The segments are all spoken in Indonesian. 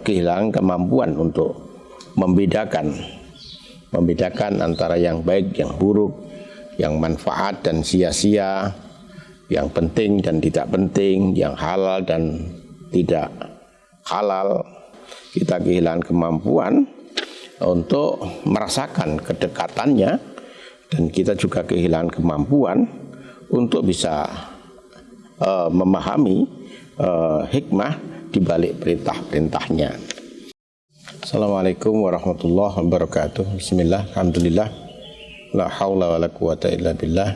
kehilangan kemampuan untuk membedakan antara yang baik, yang buruk, yang manfaat dan sia-sia, yang penting dan tidak penting, yang halal dan tidak halal. Kita kehilangan kemampuan untuk merasakan kedekatannya, dan kita juga kehilangan kemampuan untuk bisa memahami hikmah di balik perintah-perintahnya. Assalamualaikum warahmatullahi wabarakatuh. Bismillah, alhamdulillah, la haula wa la quwata illa billah.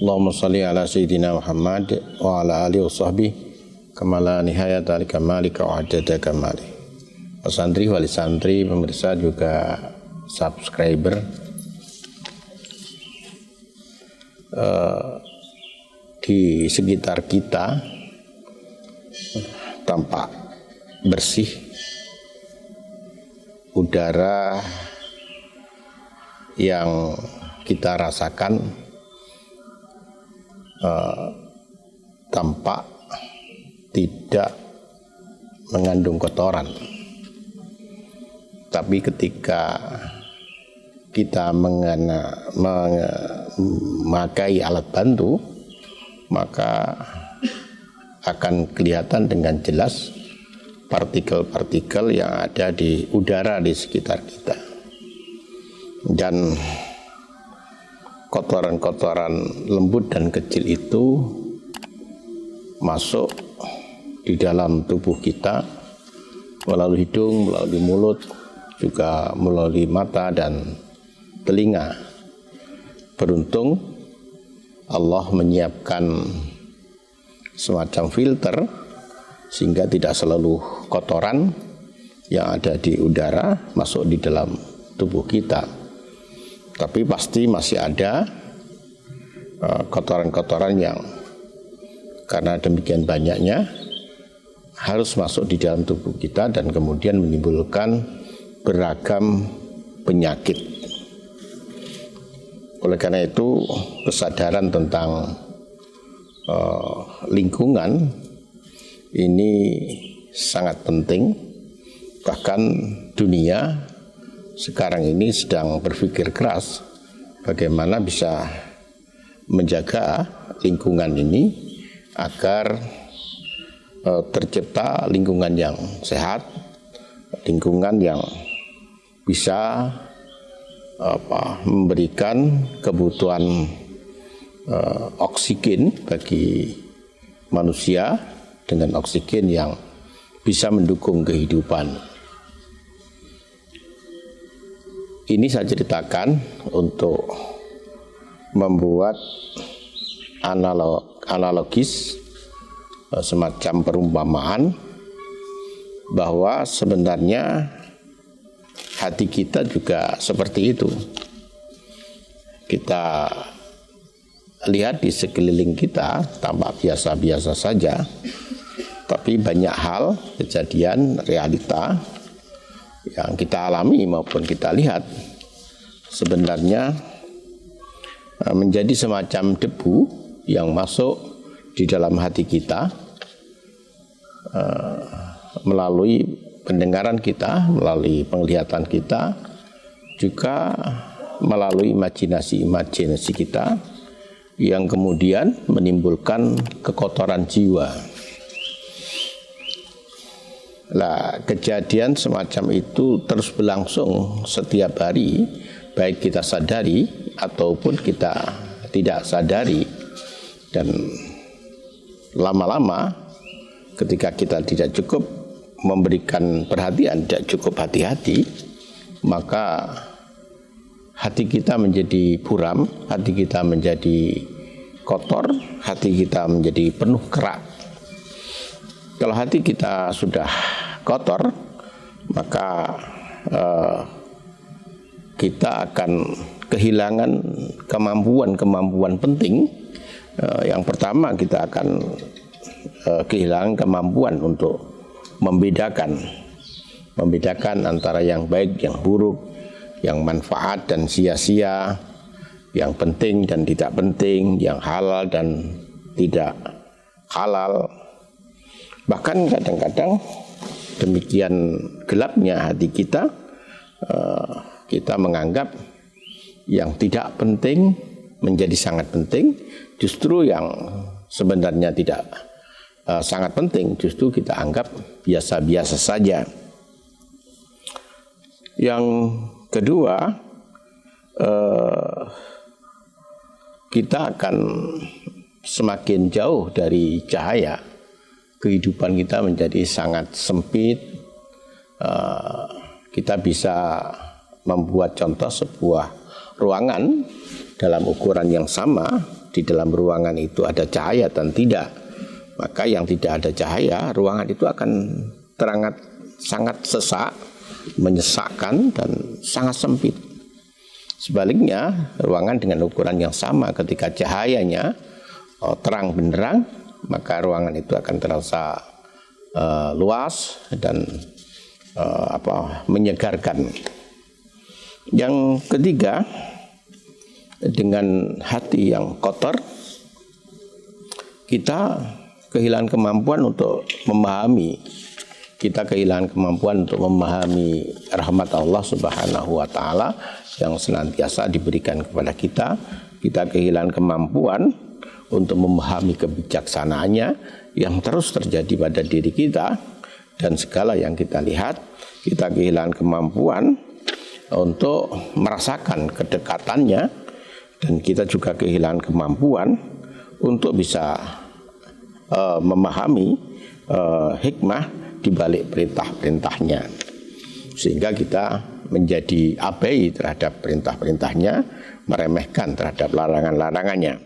Allahumma salli ala sayyidina Muhammad wa ala alihi wa sahbihi kama la nihayata li kamalika wa adada kamali. Santri, wali santri, pemirsa juga subscriber, di sekitar kita tampak bersih, udara yang kita rasakan tampak tidak mengandung kotoran. Tapi ketika kita memakai alat bantu, maka akan kelihatan dengan jelas partikel-partikel yang ada di udara di sekitar kita. Dan kotoran-kotoran lembut dan kecil itu masuk di dalam tubuh kita melalui hidung, melalui mulut, juga melalui mata dan telinga. Beruntung Allah menyiapkan semacam filter sehingga tidak selalu kotoran yang ada di udara masuk di dalam tubuh kita. Tapi pasti masih ada kotoran-kotoran yang karena demikian banyaknya harus masuk di dalam tubuh kita dan kemudian menimbulkan beragam penyakit. Oleh karena itu, kesadaran tentang lingkungan ini sangat penting. Bahkan dunia sekarang ini sedang berpikir keras bagaimana bisa menjaga lingkungan ini agar tercipta lingkungan yang sehat, lingkungan yang bisa memberikan kebutuhan oksigen bagi manusia dengan oksigen yang bisa mendukung kehidupan. Ini saya ceritakan untuk membuat analogis, semacam perumpamaan bahwa sebenarnya hati kita juga seperti itu. Kita lihat di sekeliling kita tampak biasa-biasa saja, tapi banyak hal, kejadian, realita yang kita alami maupun kita lihat sebenarnya menjadi semacam debu yang masuk di dalam hati kita melalui pendengaran kita, melalui penglihatan kita, juga melalui imajinasi kita yang kemudian menimbulkan kekotoran jiwa. Lah, kejadian semacam itu terus berlangsung setiap hari, baik kita sadari ataupun kita tidak sadari. Dan lama-lama ketika kita tidak cukup memberikan perhatian, tidak cukup hati-hati, maka hati kita menjadi buram, hati kita menjadi kotor, hati kita menjadi penuh kerak. Kalau hati kita sudah kotor, maka kita akan kehilangan kemampuan penting. Yang pertama, kita akan kehilangan kemampuan untuk membedakan antara yang baik, yang buruk, yang manfaat dan sia-sia, yang penting dan tidak penting, yang halal dan tidak halal. Bahkan kadang-kadang demikian gelapnya hati kita, kita menganggap yang tidak penting menjadi sangat penting, justru yang sebenarnya tidak sangat penting justru kita anggap biasa-biasa saja. Yang kedua, kita akan semakin jauh dari cahaya. Kehidupan kita menjadi sangat sempit. Kita bisa membuat contoh sebuah ruangan dalam ukuran yang sama. Di dalam ruangan itu ada cahaya dan tidak. Maka yang tidak ada cahaya, ruangan itu akan sangat sesak, menyesakkan dan sangat sempit. Sebaliknya, ruangan dengan ukuran yang sama ketika cahayanya terang benderang, maka ruangan itu akan terasa luas dan menyegarkan. Yang ketiga, dengan hati yang kotor, kita kehilangan kemampuan untuk memahami. Kita kehilangan kemampuan untuk memahami rahmat Allah Subhanahu wa taala yang senantiasa diberikan kepada kita. Kita kehilangan kemampuan untuk memahami kebijaksanaannya yang terus terjadi pada diri kita dan segala yang kita lihat. Kita kehilangan kemampuan untuk merasakan kedekatannya, dan kita juga kehilangan kemampuan untuk bisa memahami hikmah di balik perintah-perintahnya, sehingga kita menjadi abai terhadap perintah-perintahnya, meremehkan terhadap larangan-larangannya.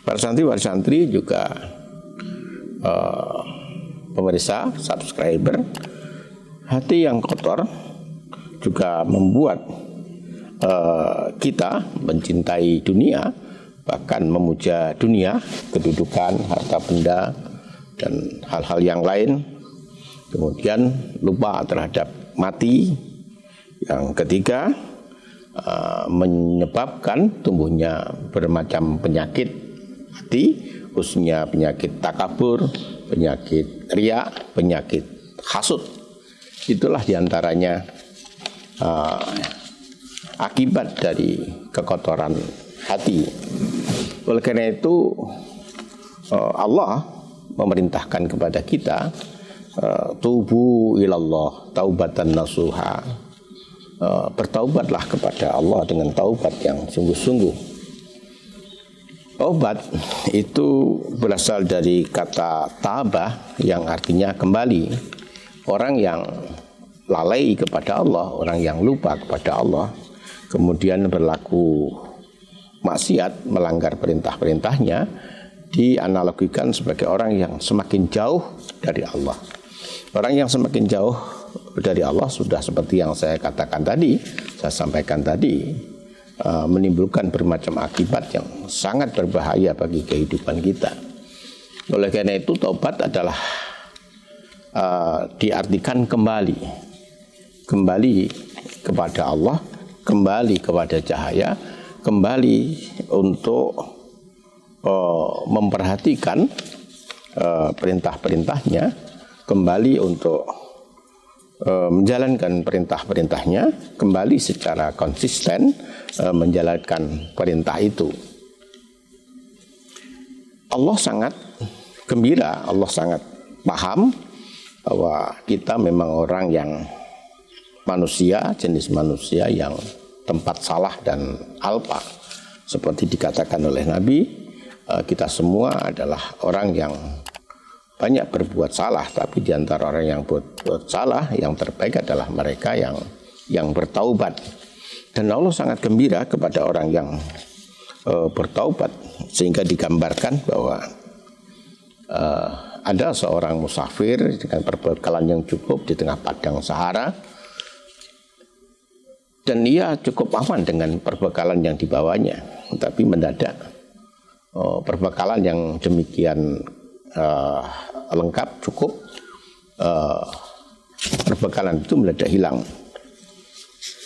Para santri juga pemirsa, subscriber, hati yang kotor juga membuat kita mencintai dunia, bahkan memuja dunia, kedudukan, harta benda, dan hal-hal yang lain. Kemudian lupa terhadap mati. Yang ketiga, menyebabkan tumbuhnya bermacam penyakit hati, khususnya penyakit takabur, penyakit riya, penyakit hasud. Itulah diantaranya akibat dari kekotoran hati. Oleh karena itu Allah memerintahkan kepada kita, tubu ilallah taubatan nasuha, bertaubatlah kepada Allah dengan taubat yang sungguh-sungguh. Taubat itu berasal dari kata tabah yang artinya kembali. Orang yang lalai kepada Allah, orang yang lupa kepada Allah, kemudian berlaku maksiat, melanggar perintah-perintahnya, dianalogikan sebagai orang yang semakin jauh dari Allah. Orang yang semakin jauh dari Allah sudah seperti yang saya katakan tadi, saya sampaikan tadi, menimbulkan bermacam akibat yang sangat berbahaya bagi kehidupan kita. Oleh karena itu taubat adalah diartikan kembali kepada Allah, kembali kepada cahaya, kembali untuk memperhatikan perintah-perintahnya, kembali untuk menjalankan perintah-perintahnya, kembali secara konsisten menjalankan perintah itu. Allah sangat gembira, Allah sangat paham bahwa kita memang orang yang manusia, jenis manusia yang tempat salah dan alpa. Seperti dikatakan oleh Nabi, kita semua adalah orang yang banyak berbuat salah, tapi di antara orang yang berbuat salah, yang terbaik adalah mereka yang bertaubat. Dan Allah sangat gembira kepada orang yang bertaubat, sehingga digambarkan bahwa ada seorang musafir dengan perbekalan yang cukup di tengah padang Sahara, dan ia cukup aman dengan perbekalan yang dibawanya, tapi mendadak perbekalan yang demikian lengkap, cukup, perbekalan itu mendadak hilang.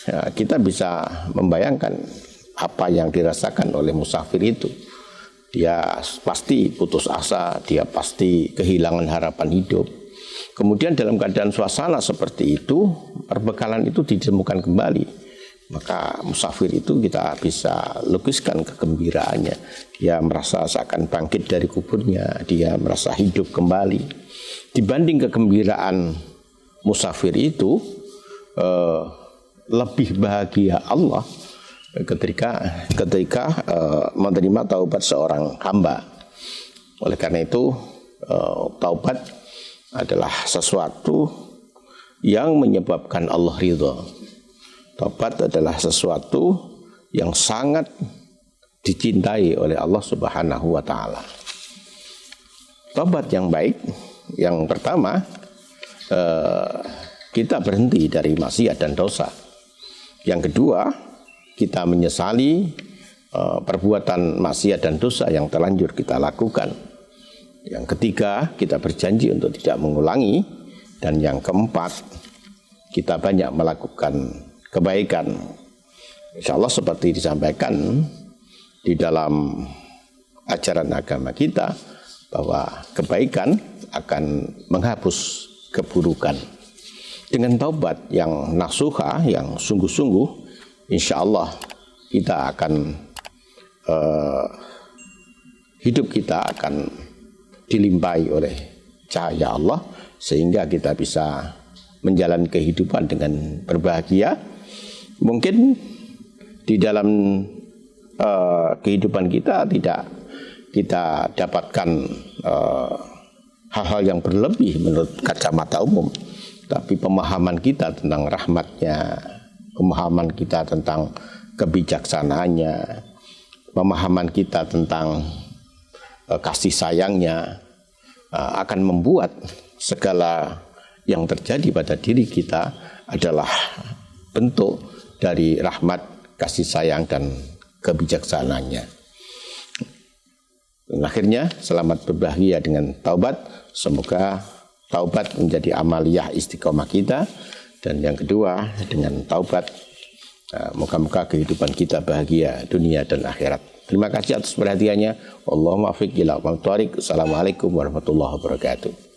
Ya, kita bisa membayangkan apa yang dirasakan oleh musafir itu. Dia pasti putus asa, dia pasti kehilangan harapan hidup, Kemudian dalam keadaan suasana seperti itu, perbekalan itu ditemukan kembali. Maka musafir itu kita bisa lukiskan kegembiraannya. Dia merasa seakan bangkit dari kuburnya, dia merasa hidup kembali. Dibanding kegembiraan musafir itu, lebih bahagia Allah ketika menerima taubat seorang hamba. Oleh karena itu, taubat adalah sesuatu yang menyebabkan Allah ridha. Taubat adalah sesuatu yang sangat dicintai oleh Allah Subhanahu wa taala. Taubat yang baik, yang pertama, kita berhenti dari maksiat dan dosa. Yang kedua, kita menyesali perbuatan maksiat dan dosa yang terlanjur kita lakukan. Yang ketiga, kita berjanji untuk tidak mengulangi. Dan yang keempat, kita banyak melakukan kebaikan. Insya Allah seperti disampaikan di dalam ajaran agama kita, bahwa kebaikan akan menghapus keburukan. Dengan taubat yang nasuha, yang sungguh-sungguh, insya Allah kita akan hidup kita akan dilimpahi oleh cahaya Allah, sehingga kita bisa menjalani kehidupan dengan berbahagia. Mungkin di dalam kehidupan kita tidak kita dapatkan hal-hal yang berlebih menurut kacamata umum, tapi pemahaman kita tentang rahmatnya, pemahaman kita tentang kebijaksanaannya, pemahaman kita tentang kasih sayangnya akan membuat segala yang terjadi pada diri kita adalah bentuk dari rahmat, kasih sayang, dan kebijaksanaannya. Dan akhirnya selamat berbahagia dengan taubat. Semoga taubat menjadi amaliyah istiqomah kita. Dan yang kedua, dengan taubat moga-moga kehidupan kita bahagia dunia dan akhirat. Terima kasih atas perhatiannya. Allahumma fiq ila aqwamit thoriq. Assalamualaikum warahmatullahi wabarakatuh.